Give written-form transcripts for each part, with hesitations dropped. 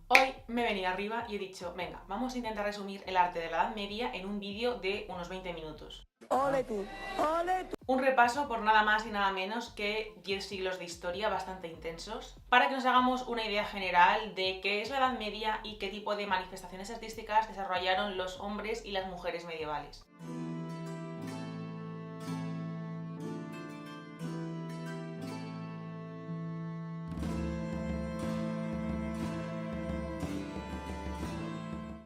Hoy me he venido arriba y he dicho, venga, vamos a intentar resumir el arte de la Edad Media en un vídeo de unos 20 minutos. Ole tú, ole tú. Un repaso por nada más y nada menos que 10 siglos de historia bastante intensos, para que nos hagamos una idea general de qué es la Edad Media y qué tipo de manifestaciones artísticas desarrollaron los hombres y las mujeres medievales.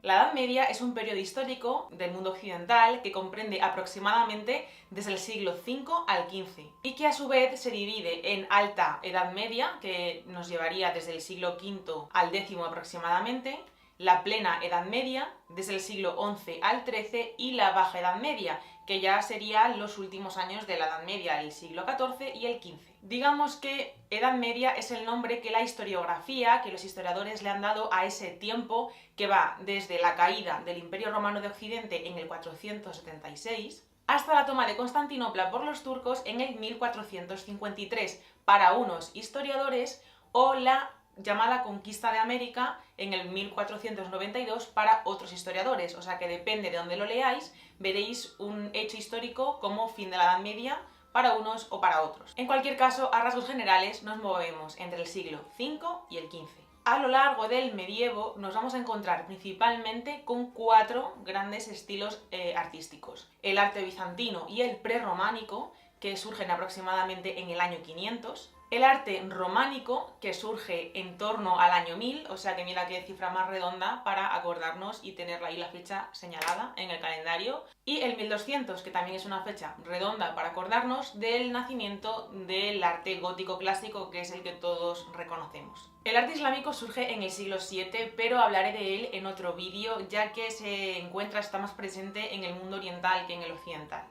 La Edad Media es un periodo histórico del mundo occidental que comprende aproximadamente desde el siglo V al XV y que a su vez se divide en Alta Edad Media, que nos llevaría desde el siglo V al X aproximadamente, la Plena Edad Media, desde el siglo XI al XIII, y la Baja Edad Media, que ya serían los últimos años de la Edad Media, el siglo XIV y el XV. Digamos que Edad Media es el nombre que la historiografía, que los historiadores le han dado a ese tiempo que va desde la caída del Imperio Romano de Occidente en el 476 hasta la toma de Constantinopla por los turcos en el 1453 para unos historiadores, o la llamada Conquista de América en el 1492 para otros historiadores. O sea que depende de dónde lo leáis, veréis un hecho histórico como fin de la Edad Media para unos o para otros. En cualquier caso, a rasgos generales nos movemos entre el siglo V y el XV. A lo largo del medievo nos vamos a encontrar principalmente con cuatro grandes estilos artísticos: el arte bizantino y el prerrománico, que surgen aproximadamente en el año 500, el arte románico, que surge en torno al año 1000, o sea que mira qué cifra más redonda para acordarnos y tenerla ahí la fecha señalada en el calendario, y el 1200, que también es una fecha redonda para acordarnos del nacimiento del arte gótico clásico, que es el que todos reconocemos. El arte islámico surge en el siglo VII, pero hablaré de él en otro vídeo, ya que está más presente en el mundo oriental que en el occidental.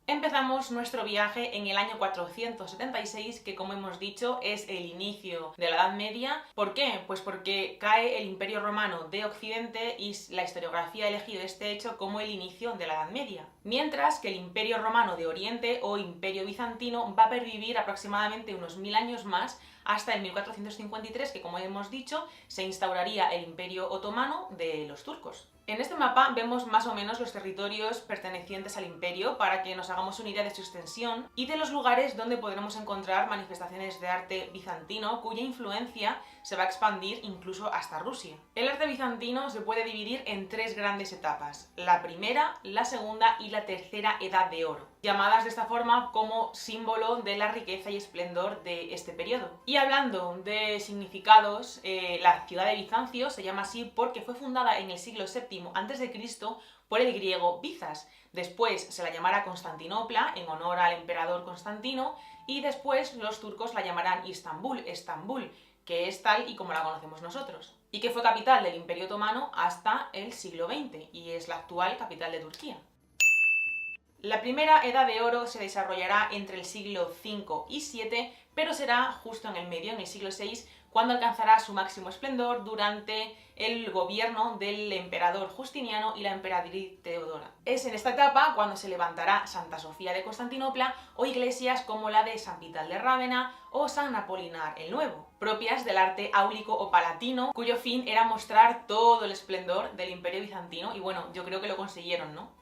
Empezamos nuestro viaje en el año 476, que como hemos dicho es el inicio de la Edad Media. ¿Por qué? Pues porque cae el Imperio Romano de Occidente y la historiografía ha elegido este hecho como el inicio de la Edad Media. Mientras que el Imperio Romano de Oriente, o Imperio Bizantino, va a pervivir aproximadamente unos 1000 años más, hasta el 1453, que como hemos dicho se instauraría el Imperio Otomano de los turcos. En este mapa vemos más o menos los territorios pertenecientes al imperio para que nos hagamos una idea de su extensión y de los lugares donde podremos encontrar manifestaciones de arte bizantino cuya influencia se va a expandir incluso hasta Rusia. El arte bizantino se puede dividir en tres grandes etapas: la primera, la segunda y la tercera Edad de Oro, llamadas de esta forma como símbolo de la riqueza y esplendor de este periodo. Y hablando de significados, la ciudad de Bizancio se llama así porque fue fundada en el siglo VII a.C. por el griego Bizas. Después se la llamará Constantinopla en honor al emperador Constantino, y después los turcos la llamarán Estambul, que es tal y como la conocemos nosotros, y que fue capital del Imperio Otomano hasta el siglo XX y es la actual capital de Turquía. La primera Edad de Oro se desarrollará entre el siglo V y VII, pero será justo en el medio, en el siglo VI, cuando alcanzará su máximo esplendor durante el gobierno del emperador Justiniano y la emperatriz Teodora. Es en esta etapa cuando se levantará Santa Sofía de Constantinopla o iglesias como la de San Vital de Rávena o San Apolinar el Nuevo, propias del arte áulico o palatino, cuyo fin era mostrar todo el esplendor del Imperio Bizantino, y bueno, yo creo que lo consiguieron, ¿no?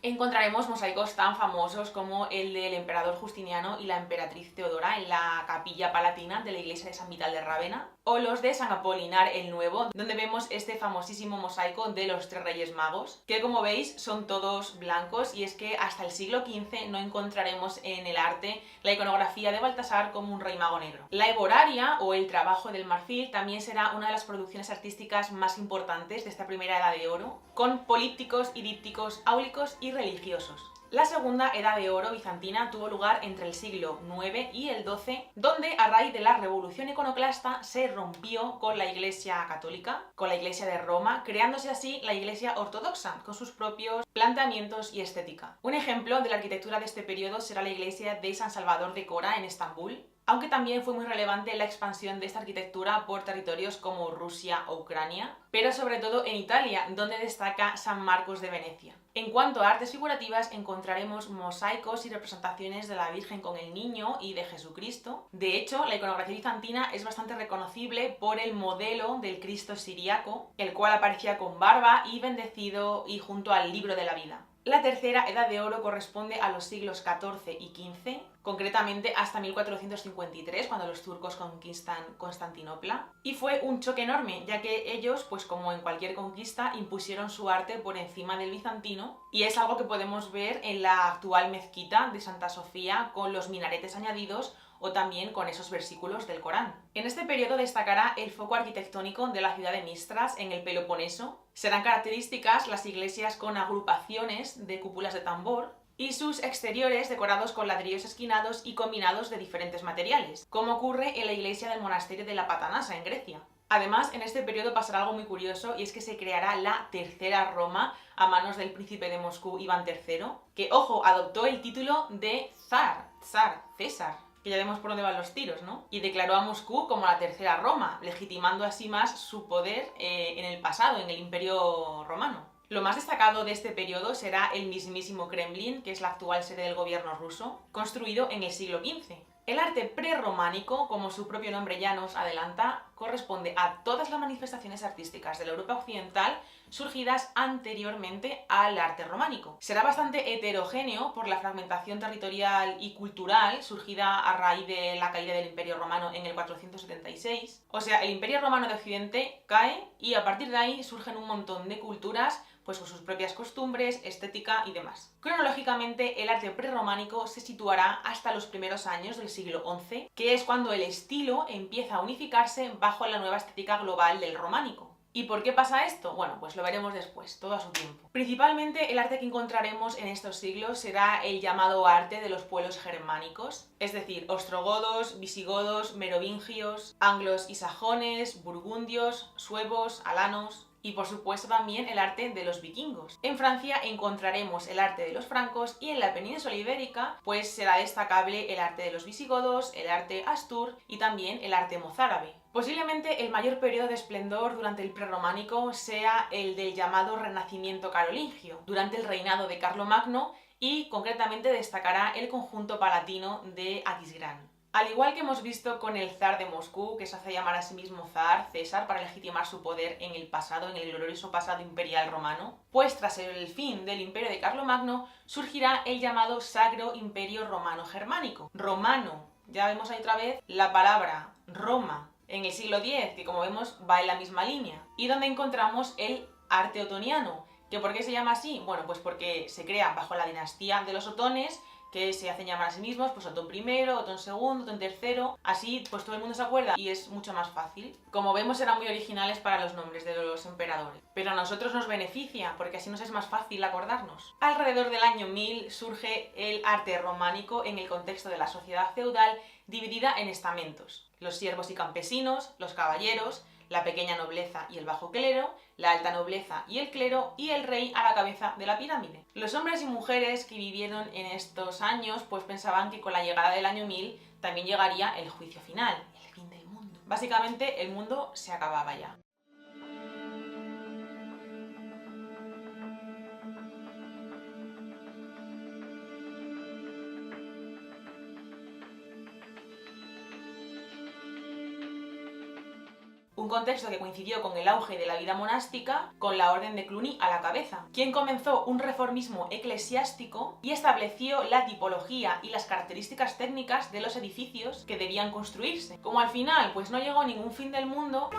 Encontraremos mosaicos tan famosos como el del emperador Justiniano y la emperatriz Teodora en la capilla palatina de la iglesia de San Vital de Rávena, o los de San Apolinar el Nuevo, donde vemos este famosísimo mosaico de los tres Reyes Magos, que como veis son todos blancos, y es que hasta el siglo XV no encontraremos en el arte la iconografía de Baltasar como un rey mago negro. La Eboraria, o el trabajo del marfil, también será una de las producciones artísticas más importantes de esta primera Edad de Oro, con polípticos y dípticos áulicos y religiosos. La segunda Edad de Oro bizantina tuvo lugar entre el siglo IX y el XII, donde a raíz de la revolución iconoclasta se rompió con la Iglesia católica, con la Iglesia de Roma, creándose así la Iglesia ortodoxa, con sus propios planteamientos y estética. Un ejemplo de la arquitectura de este periodo será la Iglesia de San Salvador de Cora en Estambul, aunque también fue muy relevante la expansión de esta arquitectura por territorios como Rusia o Ucrania, pero sobre todo en Italia, donde destaca San Marcos de Venecia. En cuanto a artes figurativas, encontraremos mosaicos y representaciones de la Virgen con el Niño y de Jesucristo. De hecho, la iconografía bizantina es bastante reconocible por el modelo del Cristo siriaco, el cual aparecía con barba y bendecido y junto al libro de la vida. La tercera edad de oro corresponde a los siglos XIV y XV, concretamente hasta 1453, cuando los turcos conquistan Constantinopla. Y fue un choque enorme, ya que ellos, pues como en cualquier conquista, impusieron su arte por encima del bizantino, y es algo que podemos ver en la actual mezquita de Santa Sofía con los minaretes añadidos o también con esos versículos del Corán. En este periodo destacará el foco arquitectónico de la ciudad de Mistras, en el Peloponeso. Serán características las iglesias con agrupaciones de cúpulas de tambor y sus exteriores decorados con ladrillos esquinados y combinados de diferentes materiales, como ocurre en la iglesia del monasterio de la Patanasa, en Grecia. Además, en este periodo pasará algo muy curioso, y es que se creará la Tercera Roma a manos del príncipe de Moscú, Iván III, que, ojo, adoptó el título de Zar, César, que ya vemos por dónde van los tiros, ¿no? Y declaró a Moscú como la Tercera Roma, legitimando así más su poder en el pasado, en el Imperio Romano. Lo más destacado de este periodo será el mismísimo Kremlin, que es la actual sede del gobierno ruso, construido en el siglo XV. El arte prerrománico, como su propio nombre ya nos adelanta, corresponde a todas las manifestaciones artísticas de la Europa occidental surgidas anteriormente al arte románico. Será bastante heterogéneo por la fragmentación territorial y cultural surgida a raíz de la caída del Imperio Romano en el 476. O sea, el Imperio Romano de Occidente cae y a partir de ahí surgen un montón de culturas pues con sus propias costumbres, estética y demás. Cronológicamente, el arte prerrománico se situará hasta los primeros años del siglo XI, que es cuando el estilo empieza a unificarse bajo la nueva estética global del románico. ¿Y por qué pasa esto? Bueno, pues lo veremos después, todo a su tiempo. Principalmente el arte que encontraremos en estos siglos será el llamado arte de los pueblos germánicos, es decir, ostrogodos, visigodos, merovingios, anglos y sajones, burgundios, suevos, alanos, y por supuesto también el arte de los vikingos. En Francia encontraremos el arte de los francos, y en la península ibérica pues será destacable el arte de los visigodos, el arte astur y también el arte mozárabe. Posiblemente el mayor periodo de esplendor durante el prerrománico sea el del llamado Renacimiento carolingio, durante el reinado de Carlomagno, y concretamente destacará el conjunto palatino de Aquisgrán. Al igual que hemos visto con el zar de Moscú, que se hace llamar a sí mismo zar, César, para legitimar su poder en el pasado, en el glorioso pasado imperial romano, pues tras el fin del imperio de Carlomagno surgirá el llamado Sacro Imperio Romano Germánico. Romano, ya vemos ahí otra vez la palabra Roma en el siglo X, que como vemos va en la misma línea, y donde encontramos el arte otoniano. ¿Que por qué se llama así? Bueno, pues porque se crea bajo la dinastía de los otones, que se hacen llamar a sí mismos, pues Otón I, Otón II, Otón III, así pues todo el mundo se acuerda y es mucho más fácil. Como vemos eran muy originales para los nombres de los emperadores, pero a nosotros nos beneficia porque así nos es más fácil acordarnos. Alrededor del año 1000 surge el arte románico en el contexto de la sociedad feudal dividida en estamentos: los siervos y campesinos, los caballeros, la pequeña nobleza y el bajo clero, la alta nobleza y el clero, y el rey a la cabeza de la pirámide. Los hombres y mujeres que vivieron en estos años pues pensaban que con la llegada del año 1000 también llegaría el juicio final, el fin del mundo. Básicamente el mundo se acababa ya. Un contexto que coincidió con el auge de la vida monástica, con la orden de Cluny a la cabeza, quien comenzó un reformismo eclesiástico y estableció la tipología y las características técnicas de los edificios que debían construirse. Como al final pues no llegó ningún fin del mundo,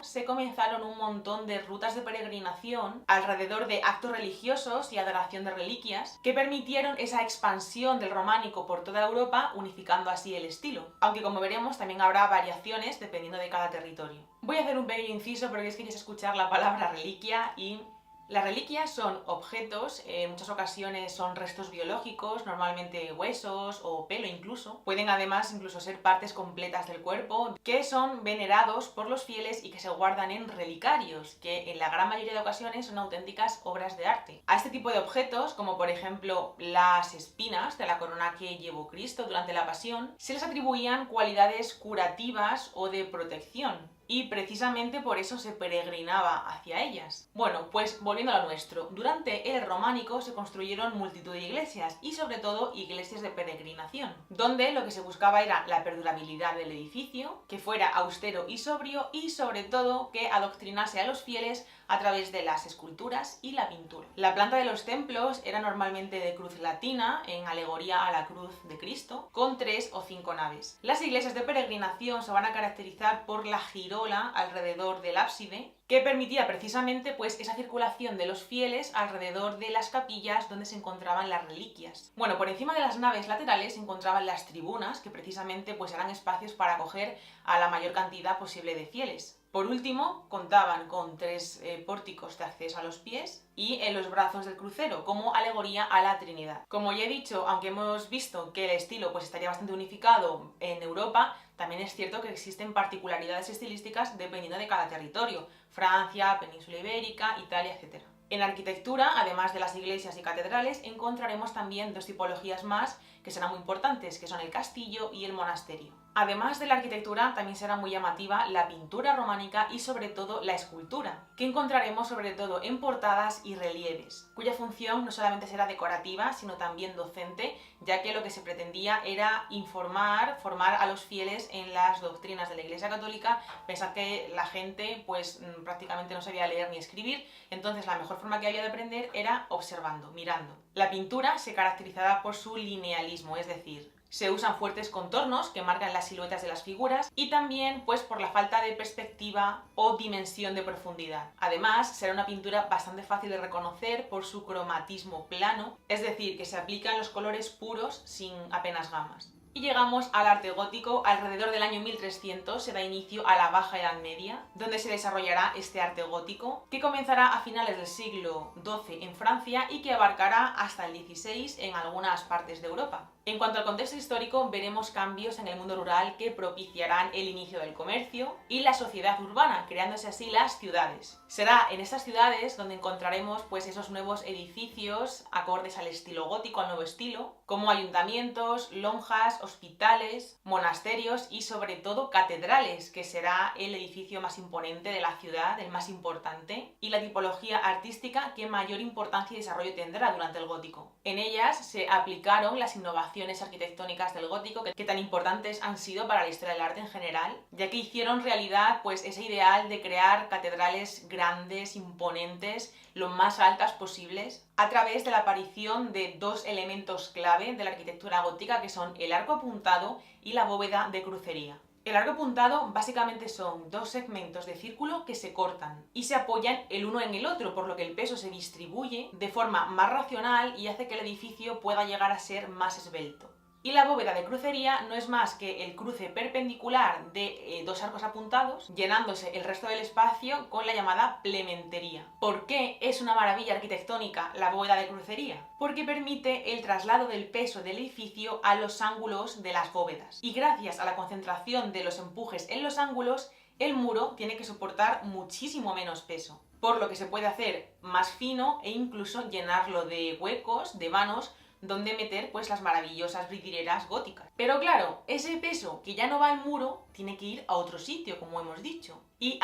se comenzaron un montón de rutas de peregrinación alrededor de actos religiosos y adoración de reliquias que permitieron esa expansión del románico por toda Europa, unificando así el estilo. Aunque como veremos también habrá variaciones dependiendo de cada territorio. Voy a hacer un pequeño inciso porque es que quieres escuchar la palabra reliquia y... Las reliquias son objetos, en muchas ocasiones son restos biológicos, normalmente huesos o pelo incluso. Pueden además incluso ser partes completas del cuerpo, que son venerados por los fieles y que se guardan en relicarios, que en la gran mayoría de ocasiones son auténticas obras de arte. A este tipo de objetos, como por ejemplo las espinas de la corona que llevó Cristo durante la Pasión, se les atribuían cualidades curativas o de protección. y precisamente por eso se peregrinaba hacia ellas. Bueno, pues volviendo a lo nuestro, durante el románico se construyeron multitud de iglesias y sobre todo iglesias de peregrinación, donde lo que se buscaba era la perdurabilidad del edificio, que fuera austero y sobrio y sobre todo que adoctrinase a los fieles a través de las esculturas y la pintura. La planta de los templos era normalmente de cruz latina, en alegoría a la cruz de Cristo, con 3 o 5 naves. Las iglesias de peregrinación se van a caracterizar por la girola alrededor del ábside, que permitía precisamente pues esa circulación de los fieles alrededor de las capillas donde se encontraban las reliquias. Bueno, por encima de las naves laterales se encontraban las tribunas, que precisamente pues eran espacios para acoger a la mayor cantidad posible de fieles. Por último, contaban con 3 pórticos de acceso a los pies y en los brazos del crucero, como alegoría a la Trinidad. Como ya he dicho, aunque hemos visto que el estilo pues estaría bastante unificado en Europa, también es cierto que existen particularidades estilísticas dependiendo de cada territorio: Francia, Península Ibérica, Italia, etc. En arquitectura, además de las iglesias y catedrales, encontraremos también 2 tipologías más que serán muy importantes, que son el castillo y el monasterio. Además de la arquitectura, también será muy llamativa la pintura románica y sobre todo la escultura, que encontraremos sobre todo en portadas y relieves, cuya función no solamente será decorativa, sino también docente, ya que lo que se pretendía era formar a los fieles en las doctrinas de la Iglesia Católica. Pensad que la gente pues prácticamente no sabía leer ni escribir, entonces la mejor forma que había de aprender era observando, mirando. La pintura se caracterizaba por su linealismo, es decir, se usan fuertes contornos que marcan las siluetas de las figuras y también pues por la falta de perspectiva o dimensión de profundidad. Además, será una pintura bastante fácil de reconocer por su cromatismo plano, es decir, que se aplican los colores puros sin apenas gamas. Y llegamos al arte gótico. Alrededor del año 1300 se da inicio a la Baja Edad Media, donde se desarrollará este arte gótico, que comenzará a finales del siglo XII en Francia y que abarcará hasta el XVI en algunas partes de Europa. En cuanto al contexto histórico, veremos cambios en el mundo rural que propiciarán el inicio del comercio y la sociedad urbana, creándose así las ciudades. Será en estas ciudades donde encontraremos pues esos nuevos edificios acordes al estilo gótico, al nuevo estilo, como ayuntamientos, lonjas, hospitales, monasterios y sobre todo catedrales, que será el edificio más imponente de la ciudad, el más importante, y la tipología artística que mayor importancia y desarrollo tendrá durante el gótico. En ellas se aplicaron las innovaciones arquitectónicas del gótico que tan importantes han sido para la historia del arte en general, ya que hicieron realidad pues ese ideal de crear catedrales grandes, imponentes, lo más altas posibles, a través de la aparición de 2 elementos clave de la arquitectura gótica, que son el arco apuntado y la bóveda de crucería. El arco apuntado básicamente son 2 segmentos de círculo que se cortan y se apoyan el uno en el otro, por lo que el peso se distribuye de forma más racional y hace que el edificio pueda llegar a ser más esbelto. Y la bóveda de crucería no es más que el cruce perpendicular de 2 arcos apuntados, llenándose el resto del espacio con la llamada plementería. ¿Por qué es una maravilla arquitectónica la bóveda de crucería? Porque permite el traslado del peso del edificio a los ángulos de las bóvedas. Y gracias a la concentración de los empujes en los ángulos, el muro tiene que soportar muchísimo menos peso, por lo que se puede hacer más fino e incluso llenarlo de huecos, de vanos, donde meter pues las maravillosas vidrieras góticas. Pero claro, ese peso que ya no va al muro tiene que ir a otro sitio, como hemos dicho. Y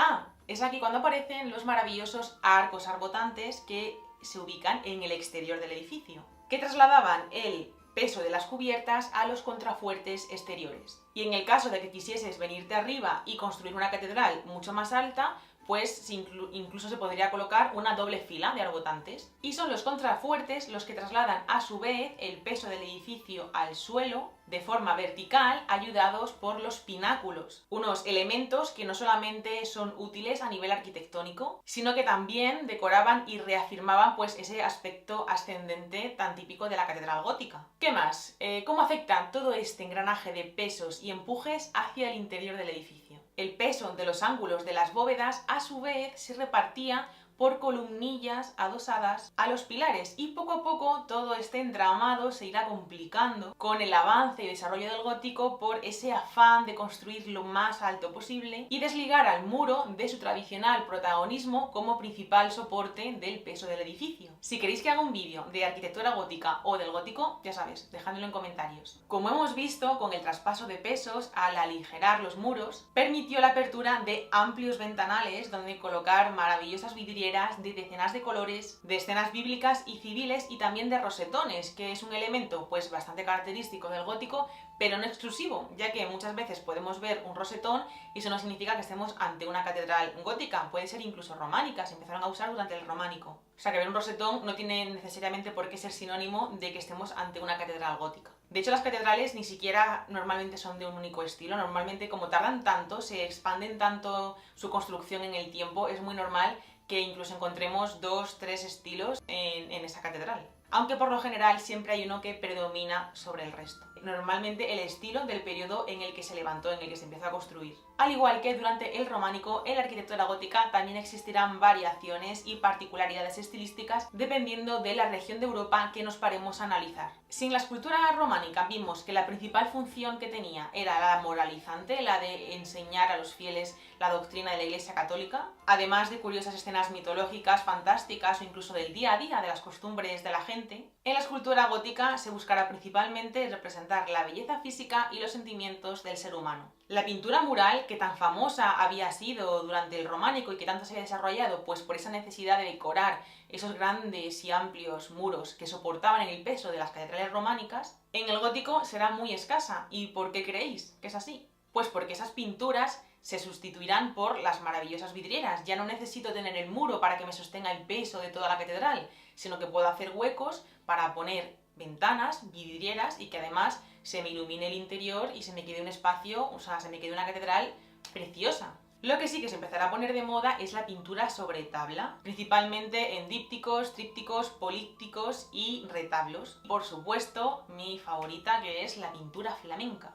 es aquí cuando aparecen los maravillosos arcos arbotantes que se ubican en el exterior del edificio, que trasladaban el peso de las cubiertas a los contrafuertes exteriores. Y en el caso de que quisieses venirte arriba y construir una catedral mucho más alta, pues incluso se podría colocar una doble fila de arbotantes. Y son los contrafuertes los que trasladan a su vez el peso del edificio al suelo de forma vertical, ayudados por los pináculos, unos elementos que no solamente son útiles a nivel arquitectónico, sino que también decoraban y reafirmaban pues ese aspecto ascendente tan típico de la catedral gótica. ¿Qué más? ¿Cómo afecta todo este engranaje de pesos y empujes hacia el interior del edificio? El peso de los ángulos de las bóvedas a su vez se repartía por columnillas adosadas a los pilares, y poco a poco todo este entramado se irá complicando con el avance y desarrollo del gótico por ese afán de construir lo más alto posible y desligar al muro de su tradicional protagonismo como principal soporte del peso del edificio. Si queréis que haga un vídeo de arquitectura gótica o del gótico, ya sabes, dejadmelo en comentarios. Como hemos visto, con el traspaso de pesos, al aligerar los muros, permitió la apertura de amplios ventanales donde colocar maravillosas vidrieras de decenas de colores, de escenas bíblicas y civiles, y también de rosetones, que es un elemento pues bastante característico del gótico, pero no exclusivo, ya que muchas veces podemos ver un rosetón y eso no significa que estemos ante una catedral gótica, puede ser incluso románica, se empezaron a usar durante el románico. O sea que ver un rosetón no tiene necesariamente por qué ser sinónimo de que estemos ante una catedral gótica. De hecho, las catedrales ni siquiera normalmente son de un único estilo, normalmente como tardan tanto, se expanden tanto su construcción en el tiempo, es muy normal que incluso encontremos 2, 3 estilos en esa catedral. Aunque por lo general siempre hay uno que predomina sobre el resto. Normalmente el estilo del periodo en el que se levantó, en el que se empezó a construir. Al igual que durante el románico, en la arquitectura gótica también existirán variaciones y particularidades estilísticas dependiendo de la región de Europa que nos paremos a analizar. Si en la escultura románica vimos que la principal función que tenía era la moralizante, la de enseñar a los fieles la doctrina de la Iglesia Católica, además de curiosas escenas mitológicas, fantásticas o incluso del día a día, de las costumbres de la gente, en la escultura gótica se buscará principalmente representar la belleza física y los sentimientos del ser humano. La pintura mural, que tan famosa había sido durante el románico y que tanto se había desarrollado pues por esa necesidad de decorar esos grandes y amplios muros que soportaban el peso de las catedrales románicas, en el gótico será muy escasa. ¿Y por qué creéis que es así? Pues porque esas pinturas se sustituirán por las maravillosas vidrieras. Ya no necesito tener el muro para que me sostenga el peso de toda la catedral, sino que puedo hacer huecos para poner ventanas, vidrieras, y que además se me ilumine el interior y se me quede un espacio, o sea, se me quede una catedral preciosa. Lo que sí que se empezará a poner de moda es la pintura sobre tabla, principalmente en dípticos, trípticos, polípticos y retablos. Por supuesto, mi favorita, que es la pintura flamenca.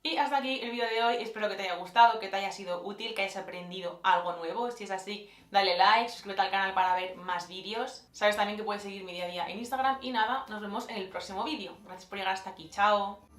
Y hasta aquí el vídeo de hoy, espero que te haya gustado, que te haya sido útil, que hayas aprendido algo nuevo. Si es así, dale like, suscríbete al canal para ver más vídeos. Sabes también que puedes seguir mi día a día en Instagram y nada, nos vemos en el próximo vídeo. Gracias por llegar hasta aquí, chao.